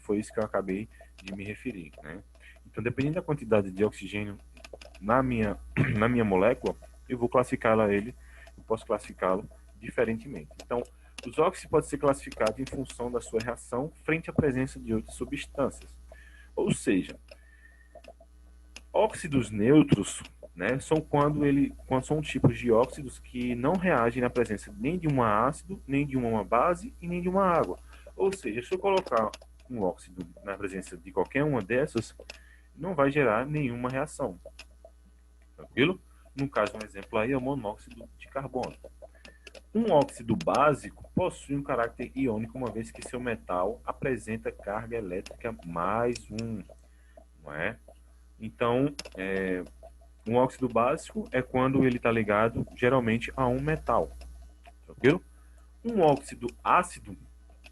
foi isso que eu acabei de me referir, né? Então, dependendo da quantidade de oxigênio na minha, na minha molécula, eu vou eu posso classificá-lo diferentemente. Então, os óxidos podem ser classificados em função da sua reação frente à presença de outras substâncias. Ou seja, óxidos neutros, né, são quando são tipos de óxidos que não reagem na presença nem de um ácido, nem de uma base e nem de uma água. Ou seja, se eu colocar um óxido na presença de qualquer uma dessas, não vai gerar nenhuma reação. Tranquilo? No caso, um exemplo aí é o monóxido de carbono. Um óxido básico possui um caráter iônico, uma vez que seu metal apresenta carga elétrica mais um, não é? Então, um óxido básico é quando ele está ligado geralmente a um metal, tranquilo? Um óxido ácido,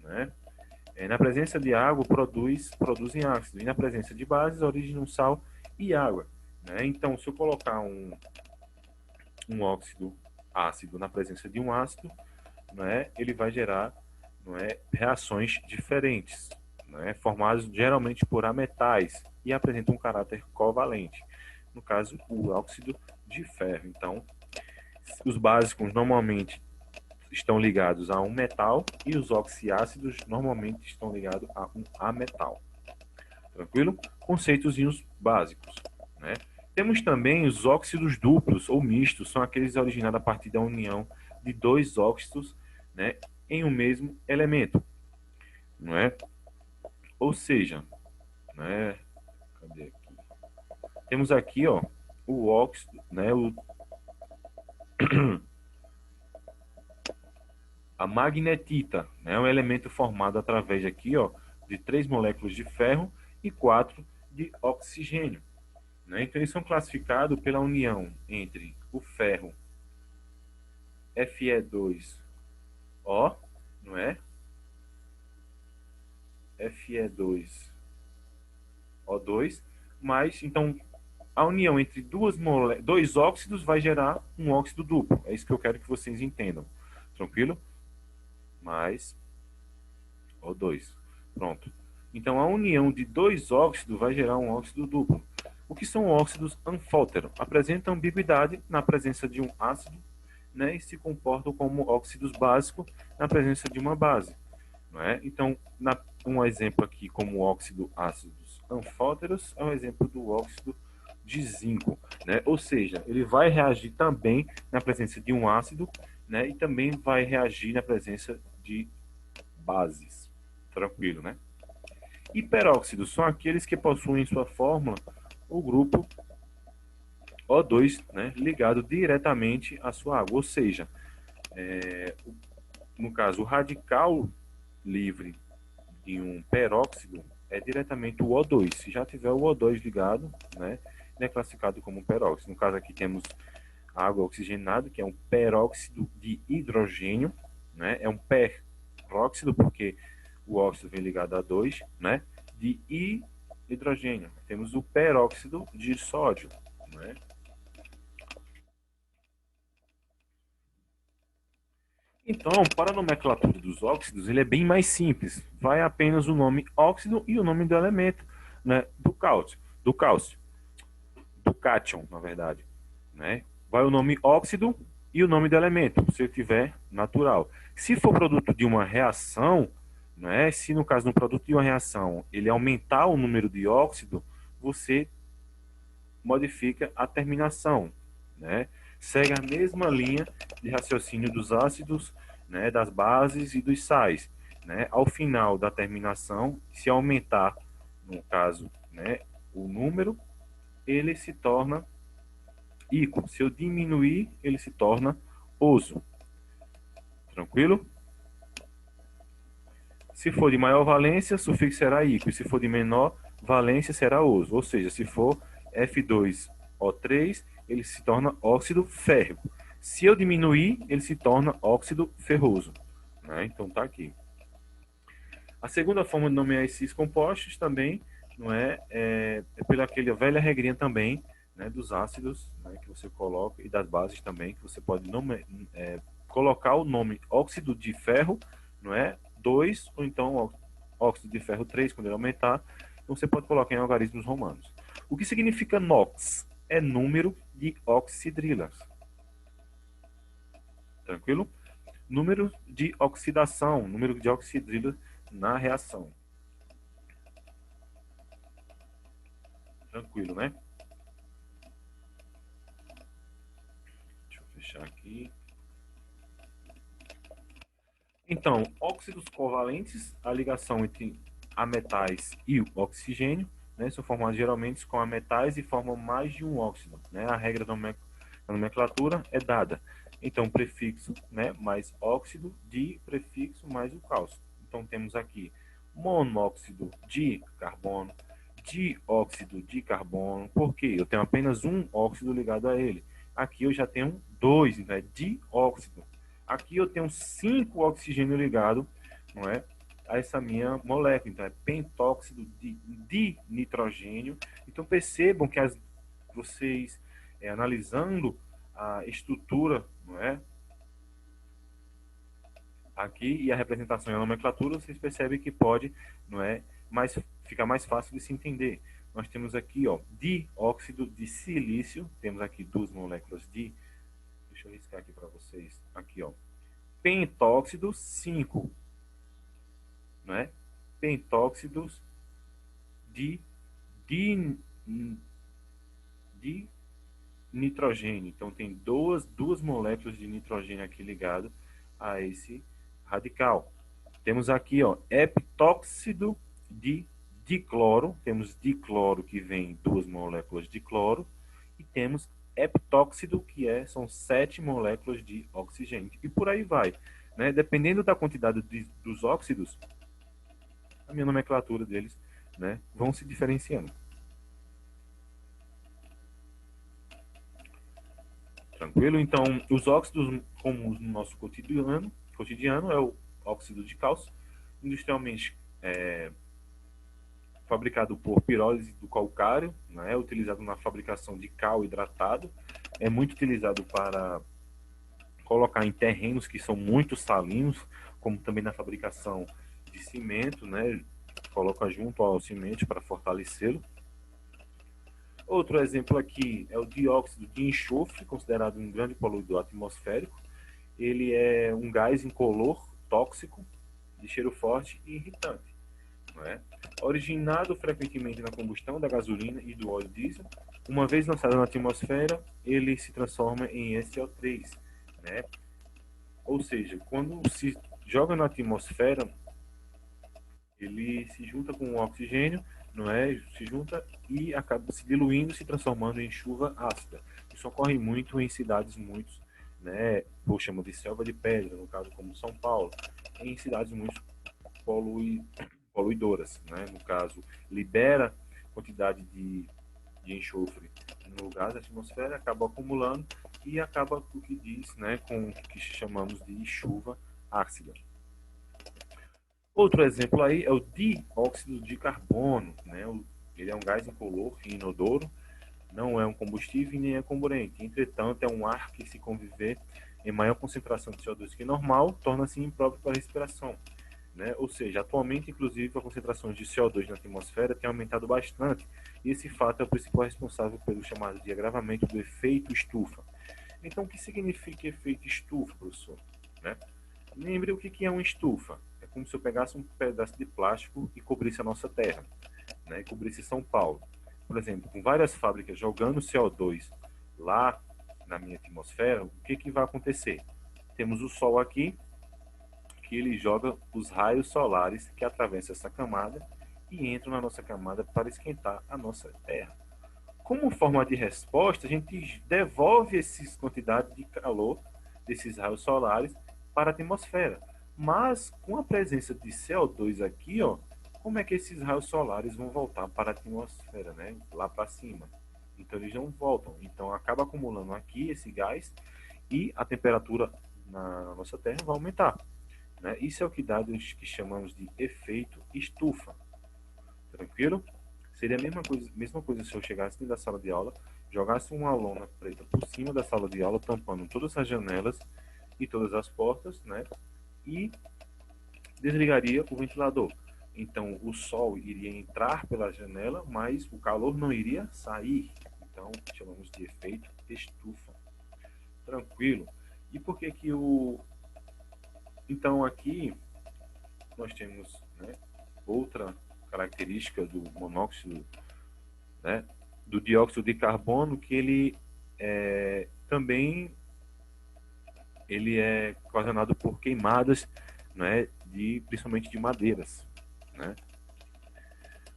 né? Na presença de água produzem ácido, e na presença de bases originam sal e água, né? Então, se eu colocar um óxido ácido na presença de um ácido, né, ele vai gerar, não é, reações diferentes, né, formadas geralmente por ametais e apresentam um caráter covalente. No caso, o óxido de ferro. Então, os básicos normalmente estão ligados a um metal e os oxiácidos normalmente estão ligados a um ametal. Tranquilo? Conceitos básicos, né? Temos também os óxidos duplos ou mistos, são aqueles originados a partir da união de dois óxidos, né, em um mesmo elemento, não é? Ou seja, né, cadê aqui? Temos aqui, ó, o óxido, né, a magnetita, né, um elemento formado através aqui, ó, de 3 moléculas de ferro e 4 de oxigênio, né? Então eles são classificados pela união entre o ferro Fe2O, não é? Fe2O2, mas então a união entre dois óxidos vai gerar um óxido duplo. É isso que eu quero que vocês entendam. Tranquilo? Mais O2. Pronto. Então a união de dois óxidos vai gerar um óxido duplo. O que são óxidos anfóteros? Apresentam ambiguidade na presença de um ácido, né, e se comportam como óxidos básicos na presença de uma base. Não é? Então, um exemplo aqui como óxido ácidos anfóteros é um exemplo do óxido de zinco, né? Ou seja, ele vai reagir também na presença de um ácido, né? E também vai reagir na presença de bases. Tranquilo, né? Hiperóxidos são aqueles que possuem em sua fórmula o grupo O2, né, ligado diretamente à sua água, ou seja, no caso, o radical livre de um peróxido é diretamente o O2. Se já tiver o O2 ligado, né, ele é classificado como peróxido. No caso aqui temos água oxigenada, que é um peróxido de hidrogênio, né, é um peróxido porque o óxido vem ligado a 2, né, de hidrogênio. Temos o peróxido de sódio, né. Então, para a nomenclatura dos óxidos, ele é bem mais simples. Vai apenas o nome óxido e o nome do elemento, né, do cátion, na verdade, né? Vai o nome óxido e o nome do elemento, se tiver natural. Se for produto de uma reação, né, se no caso do produto de uma reação ele aumentar o número de óxido, você modifica a terminação, né? Segue a mesma linha de raciocínio dos ácidos, né, das bases e dos sais, né? Ao final da terminação, se aumentar, no caso, né, o número, ele se torna íco. Se eu diminuir, ele se torna oso. Tranquilo? Se for de maior valência, o sufixo será íco. E se for de menor valência, será oso. Ou seja, se for F2O3, ele se torna óxido férrico. Se eu diminuir, ele se torna óxido ferroso. Né? Então tá aqui. A segunda forma de nomear esses compostos também não é pela aquela velha regrinha também, né, dos ácidos, né, que você coloca e das bases também que você pode colocar o nome óxido de ferro, não é, 2 ou então óxido de ferro 3 quando ele aumentar. Então você pode colocar em algarismos romanos. O que significa NOx? É número de oxidrilas. Tranquilo? Número de oxidação, número de oxidrilas na reação. Tranquilo, né? Deixa eu fechar aqui. Então, óxidos covalentes, a ligação entre ametais e o oxigênio, né, são formados geralmente com ametais e formam mais de um óxido. Né? A regra da nomenclatura é dada. Então, prefixo, né, mais óxido, di, prefixo, mais o cálcio. Então, temos aqui monóxido de carbono, dióxido de carbono, porque eu tenho apenas um óxido ligado a ele. Aqui eu já tenho dois, né, dióxido. Aqui eu tenho 5 oxigênio ligado, não é, a essa minha molécula. Então é pentóxido de nitrogênio. Então percebam que vocês analisando a estrutura, não é, aqui e a representação e a nomenclatura, vocês percebem que pode, não é, fica mais fácil de se entender. Nós temos aqui, ó, dióxido de silício, temos aqui duas moléculas de, deixa eu riscar aqui para vocês, aqui, ó, pentóxido 5, né? Pentóxidos de, de, de nitrogênio. Então tem duas moléculas de nitrogênio aqui ligado a esse radical. Temos aqui, ó, heptóxido de dicloro. Temos dicloro que vem duas moléculas de cloro e temos heptóxido que são 7 moléculas de oxigênio e por aí vai, né? Dependendo da quantidade dos óxidos, a minha nomenclatura deles, né, vão se diferenciando. Tranquilo? Então, os óxidos comuns no nosso cotidiano é o óxido de cálcio, industrialmente fabricado por pirólise do calcário, né, utilizado na fabricação de cal hidratado, é muito utilizado para colocar em terrenos que são muito salinos, como também na fabricação de cimento, né, coloca junto ao cimento para fortalecê-lo. Outro exemplo aqui é o dióxido de enxofre, considerado um grande poluidor atmosférico. Ele é um gás incolor, tóxico, de cheiro forte e irritante. Não é? Originado frequentemente na combustão da gasolina e do óleo diesel, uma vez lançado na atmosfera, ele se transforma em SO3. Né? Ou seja, quando se joga na atmosfera, ele se junta com o oxigênio, não é? Se junta e acaba se diluindo, se transformando em chuva ácida. Isso ocorre muito em cidades muito, né, por chama de selva de pedra, no caso como São Paulo, em cidades muito poluidoras, né? No caso, libera quantidade de enxofre no gás da atmosfera, acaba acumulando e acaba o que diz, né, com o que chamamos de chuva ácida. Outro exemplo aí é o dióxido de carbono, né? Ele é um gás incolor e inodoro, não é um combustível e nem é comburente. Entretanto, é um ar que, se conviver em maior concentração de CO2 que normal, torna-se impróprio para a respiração. Né? Ou seja, atualmente, inclusive, a concentração de CO2 na atmosfera tem aumentado bastante, e esse fato é o principal responsável pelo chamado de agravamento do efeito estufa. Então, o que significa efeito estufa, professor? Né? Lembre o que é uma estufa. É como se eu pegasse um pedaço de plástico e cobrisse a nossa terra, né? E cobrisse São Paulo. Por exemplo, com várias fábricas jogando CO2 lá na minha atmosfera, o que vai acontecer? Temos o Sol aqui, que ele joga os raios solares que atravessam essa camada e entram na nossa camada para esquentar a nossa terra. Como forma de resposta, a gente devolve essas quantidades de calor desses raios solares para a atmosfera. Mas com a presença de CO2 aqui, ó, como é que esses raios solares vão voltar para a atmosfera, né? Lá para cima. Então eles não voltam. Então acaba acumulando aqui esse gás e a temperatura na nossa Terra vai aumentar. Né? Isso é o que dá o que chamamos de efeito estufa. Tranquilo? Seria a mesma coisa se eu chegasse dentro da sala de aula, jogasse uma lona preta por cima da sala de aula, tampando todas as janelas e todas as portas, né? E desligaria o ventilador. Então, o sol iria entrar pela janela, mas o calor não iria sair. Então, chamamos de efeito estufa. Tranquilo. E por que que o... Então, aqui nós temos, né, outra característica do monóxido, né, do dióxido de carbono, que ele também ele é ocasionado por queimadas, né, principalmente de madeiras, né.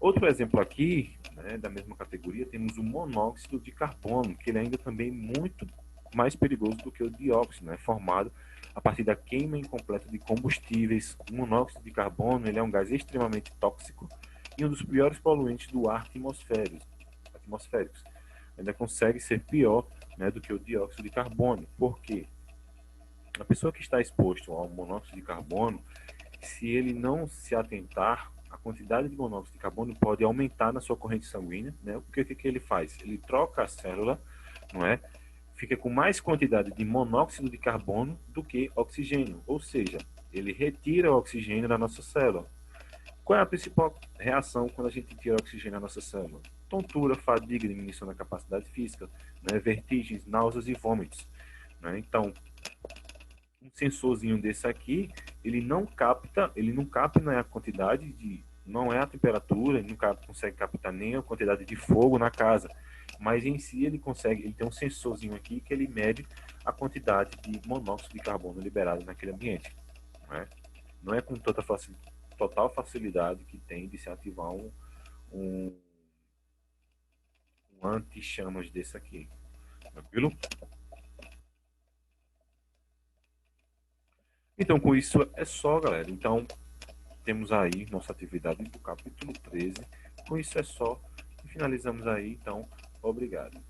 Outro exemplo aqui, né, da mesma categoria, temos o monóxido de carbono, que ele é ainda também muito mais perigoso do que o dióxido, né, formado a partir da queima incompleta de combustíveis. O monóxido de carbono ele é um gás extremamente tóxico e um dos piores poluentes do ar atmosféricos. Ainda consegue ser pior, né, do que o dióxido de carbono. Por quê? A pessoa que está exposta ao monóxido de carbono, se ele não se atentar, a quantidade de monóxido de carbono pode aumentar na sua corrente sanguínea, né? O que ele faz? Ele troca a célula, não é? Fica com mais quantidade de monóxido de carbono do que oxigênio, ou seja, ele retira o oxigênio da nossa célula. Qual é a principal reação quando a gente tira oxigênio da nossa célula? Tontura, fadiga, diminuição da capacidade física, né? Vertigens, náuseas e vômitos, né? Então, um sensorzinho desse aqui, ele não capta, né, a quantidade de, não é a temperatura, ele não consegue captar nem a quantidade de fogo na casa, mas em si ele tem um sensorzinho aqui que ele mede a quantidade de monóxido de carbono liberado naquele ambiente, né? Não é com total facilidade que tem de se ativar um, um anti-chamas desse aqui, tranquilo? Então, com isso é só, galera. Então, temos aí nossa atividade do capítulo 13. Com isso é só. E finalizamos aí, então, obrigado.